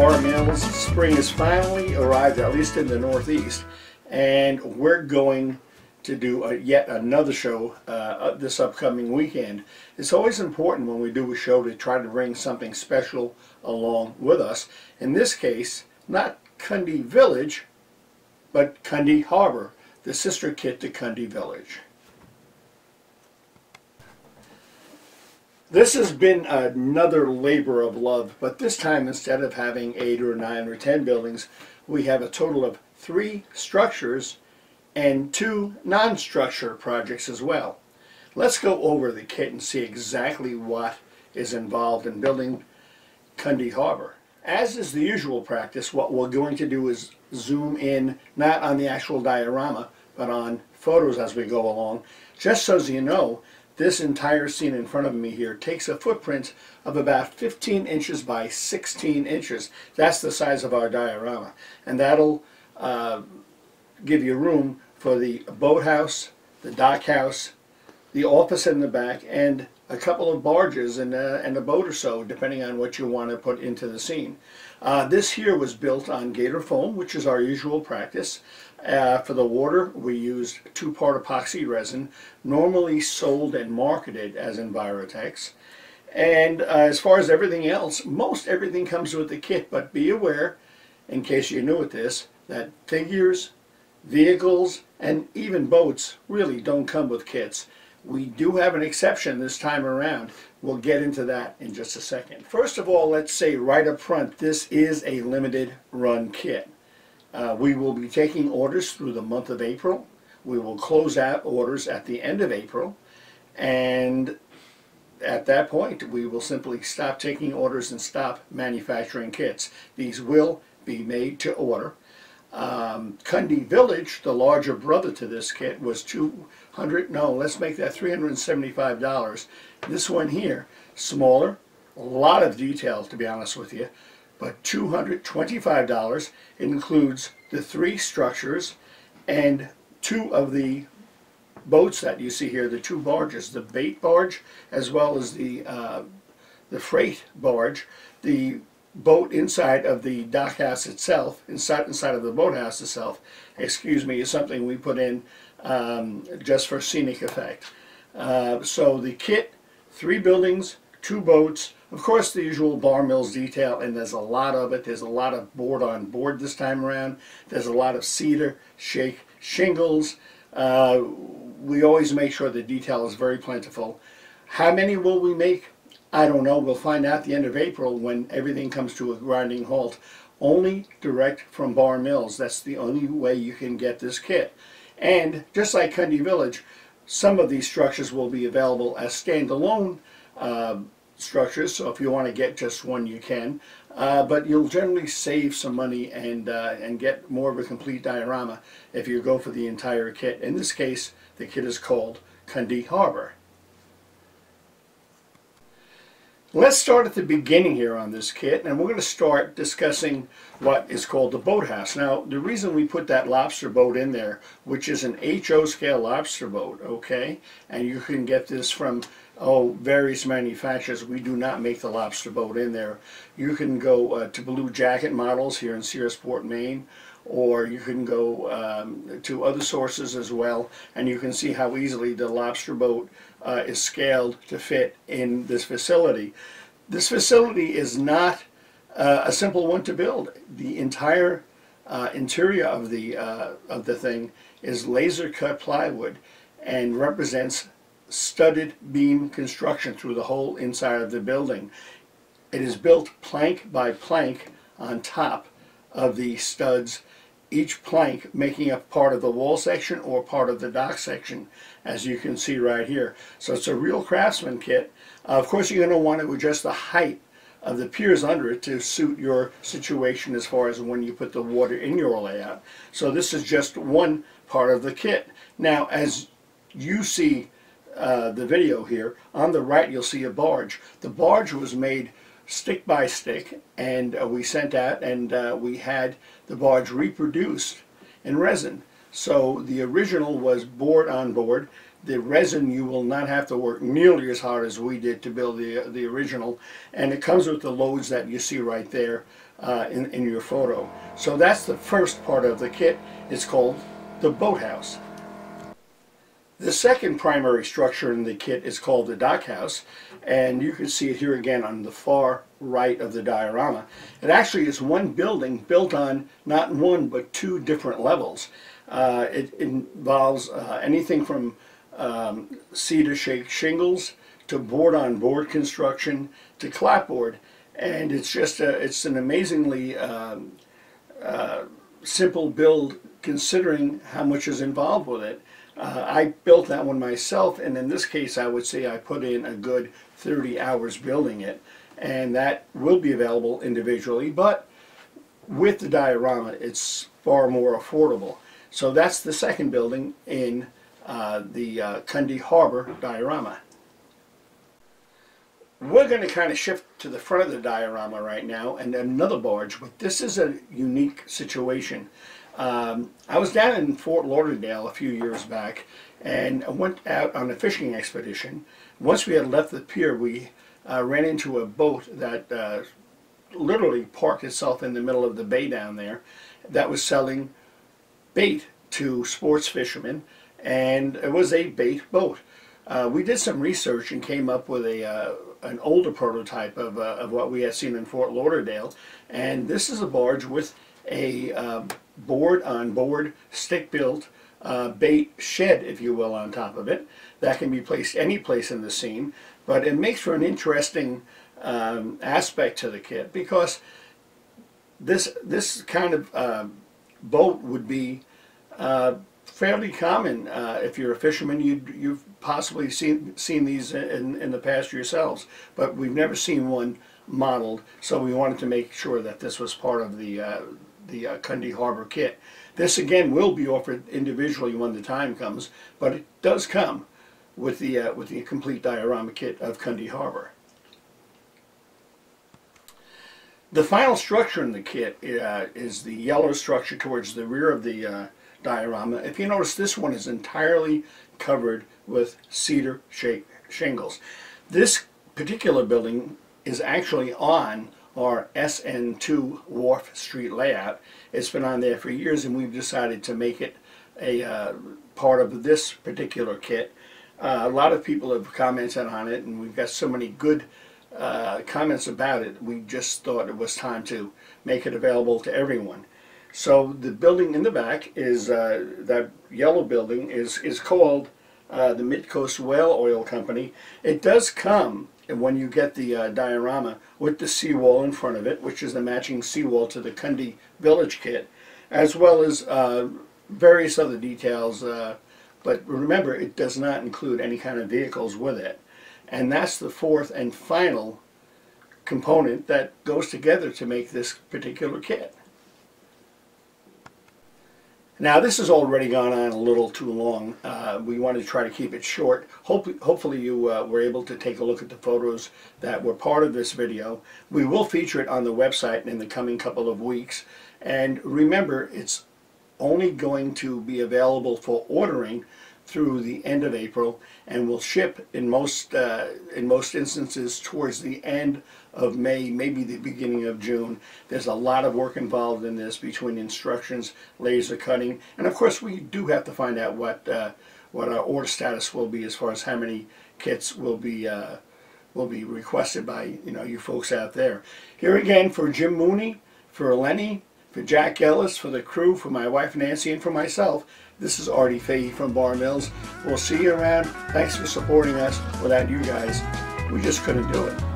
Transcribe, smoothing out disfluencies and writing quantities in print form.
Bar Mills. Spring has finally arrived, at least in the Northeast, and we're going to do yet another show this upcoming weekend. It's always important when we do a show to try to bring something special along with us. In this case, not Cundy Village, but Cundy Harbor, the sister kit to Cundy Village. This has been another labor of love, but this time instead of having 8 or 9 or 10 buildings, we have a total of 3 structures and 2 non-structure projects as well. Let's go over the kit and see exactly what is involved in building Cundy Harbor. As is the usual practice, what we're going to do is zoom in not on the actual diorama, but on photos as we go along. Just so as you know, this entire scene in front of me here takes a footprint of about 15 inches by 16 inches. That's the size of our diorama. And that'll give you room for the boathouse, the dock house, the office in the back, and a couple of barges and a boat or so, depending on what you want to put into the scene. This here was built on gator foam, which is our usual practice. For the water, we used 2-part epoxy resin, normally sold and marketed as Envirotex. And as far as everything else, most everything comes with the kit, but be aware, in case you're new at this, that figures, vehicles, and even boats really don't come with kits. We do have an exception this time around. We'll get into that in just a second. First of all, let's say right up front, this is a limited run kit. We will be taking orders through the month of April. We will close out orders at the end of April, and at that point we will simply stop taking orders and stop manufacturing kits. These will be made to order. Cundy Village, the larger brother to this kit, was $375. This one here, smaller, a lot of detail to be honest with you, but $225. It includes the 3 structures and 2 of the boats that you see here, the 2 barges, the bait barge as well as the freight barge. The boat inside of the dock house itself, inside of the boathouse itself, excuse me, is something we put in just for scenic effect. So the kit, 3 buildings, 2 boats, of course the usual Bar Mills detail, and there's a lot of it. There's a lot of board on board this time around. There's a lot of cedar, shake, shingles. We always make sure the detail is very plentiful. How many will we make? I don't know. We'll find out at the end of April when everything comes to a grinding halt. Only direct from Bar Mills. That's the only way you can get this kit. And just like Cundy Village, some of these structures will be available as standalone structures, so if you want to get just one you can, but you'll generally save some money and get more of a complete diorama if you go for the entire kit. In this case, the kit is called Cundy Harbor. Let's start at the beginning here on this kit, and we're going to start discussing what is called the boathouse. Now, the reason we put that lobster boat in there, which is an HO scale lobster boat, okay, and you can get this from various manufacturers. We do not make the lobster boat in there. You can go to Blue Jacket Models here in Searsport, Maine, or you can go to other sources as well, and you can see how easily the lobster boat is scaled to fit in this facility. This facility is not a simple one to build. The entire interior of the thing is laser cut plywood and represents studded beam construction through the whole inside of the building. It is built plank by plank on top of the studs, each plank making up part of the wall section or part of the dock section, as you can see right here. So it's a real craftsman kit. Of course, you're going to want to adjust the height of the piers under it to suit your situation as far as when you put the water in your layout. So this is just one part of the kit. Now, as you see the video here, on the right you'll see a barge. The barge was made stick by stick, and we sent out, and we had the barge reproduced in resin. So the original was board on board. The resin, you will not have to work nearly as hard as we did to build the original, and it comes with the loads that you see right there. in your photo. So that's the first part of the kit. It's called the boathouse. The second primary structure in the kit is called the dockhouse, and you can see it here again on the far right of the diorama. It actually is one building built on not one but two different levels. It involves anything from cedar shake shingles to board-on-board construction to clapboard, and it's just it's an amazingly simple build considering how much is involved with it. I built that one myself, and in this case I would say I put in a good 30 hours building it, and that will be available individually, but with the diorama it's far more affordable. So that's the second building in the Cundy Harbor diorama. We're going to kind of shift to the front of the diorama right now and another barge, but this is a unique situation. I was down in Fort Lauderdale a few years back, and I went out on a fishing expedition. Once we had left the pier, we ran into a boat that literally parked itself in the middle of the bay down there that was selling bait to sports fishermen, and it was a bait boat. We did some research and came up with an older prototype of what we had seen in Fort Lauderdale, and this is a barge with a board-on-board, stick-built bait shed, if you will, on top of it. That can be placed any place in the scene, but it makes for an interesting aspect to the kit, because this kind of boat would be fairly common. If you're a fisherman, you've possibly seen these in the past yourselves, but we've never seen one modeled, so we wanted to make sure that this was part of the Cundy Harbor kit. This again will be offered individually when the time comes, but it does come with the complete diorama kit of Cundy Harbor. The final structure in the kit is the yellow structure towards the rear of the diorama. If you notice, this one is entirely covered with cedar shake shingles. This particular building is actually on our SN2 Wharf Street layout. It's been on there for years, and we've decided to make it a part of this particular kit. A lot of people have commented on it, and we've got so many good comments about it. We just thought it was time to make it available to everyone. So the building in the back is that yellow building is called the Midcoast Whale Oil Company. It does come, when you get the diorama, with the seawall in front of it, which is the matching seawall to the Cundy Village kit, as well as various other details, but remember, it does not include any kind of vehicles with it. And that's the fourth and final component that goes together to make this particular kit. Now, this has already gone on a little too long. We wanted to try to keep it short. Hopefully you were able to take a look at the photos that were part of this video. We will feature it on the website in the coming couple of weeks. And remember, it's only going to be available for ordering through the end of April, and will ship in most instances towards the end of May, maybe the beginning of June. There's a lot of work involved in this, between instructions, laser cutting, and of course we do have to find out what our order status will be as far as how many kits will be requested by you folks out there. Here again, for Jim Mooney, for Lenny, for Jack Ellis, for the crew, for my wife Nancy, and for myself, this is Artie Fahey from Bar Mills. We'll see you around. Thanks for supporting us. Without you guys, we just couldn't do it.